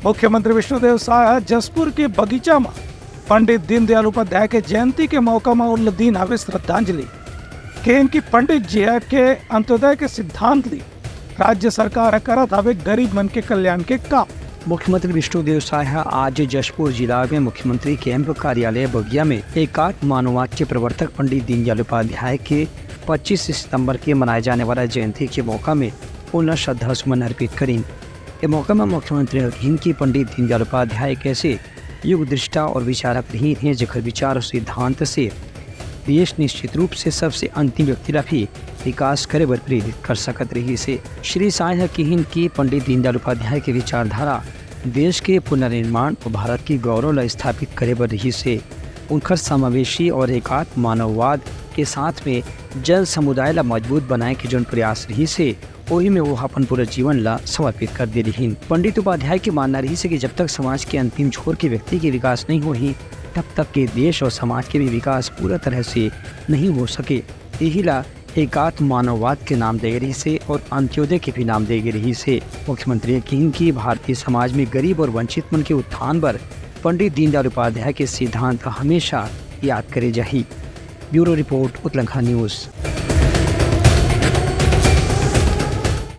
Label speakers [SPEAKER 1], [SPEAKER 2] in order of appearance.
[SPEAKER 1] मुख्यमंत्री विष्णुदेव साय जसपुर के बगीचा में पंडित दीनदयाल उपाध्याय के जयंती के मौका में उल्लदीन आवे श्रद्धांजलि के इनकी पंडित जी के अंत्योदय के सिद्धांत ली राज्य सरकार करत आवे गरीब मन के कल्याण के काम।
[SPEAKER 2] मुख्यमंत्री विष्णुदेव साय आज जशपुर जिला में मुख्यमंत्री कैंप कार्यालय बगिया में एकात्म मानववाद के प्रवर्तक पंडित दीनदयाल उपाध्याय के 25 सितंबर के मनाए जाने वाला जयंती के मौका में पूर्ण श्रद्धा सुमन अर्पित करें। इस मौका में मुख्यमंत्री ने की पंडित दीनदयाल उपाध्याय कैसे युग दृष्टा और विचारक रही हैं, जखर विचार और सिद्धांत से देश निश्चित रूप से सबसे अंतिम व्यक्ति भी विकास करे बर प्रेरित कर सकत रही से। श्री साय किहिन की पंडित दीनदयाल उपाध्याय की विचारधारा देश के पुनर्निर्माण और भारत की गौरव ला स्थापित करे बर रही से। उनकर समावेशी और एकात्म मानववाद के साथ में जन समुदाय ला मजबूत बनाए के जो प्रयास रही से वही में वो अपन पूरा जीवन ला समर्पित कर दे रही। पंडित उपाध्याय की मानना रही से कि जब तक समाज के अंतिम छोर के व्यक्ति के विकास नहीं हो ही तब तक के देश और समाज के भी विकास पूरा तरह से नहीं हो सके। यही ला एकात्म मानववाद के नाम दे रही से और अंत्योदय के भी नाम दे रही से। मुख्यमंत्री कहीं की भारतीय समाज में गरीब और वंचित मन के उत्थान पर पंडित दीनदयाल उपाध्याय के सिद्धांत हमेशा याद करे जाही। Bureau report Uttarakhand news.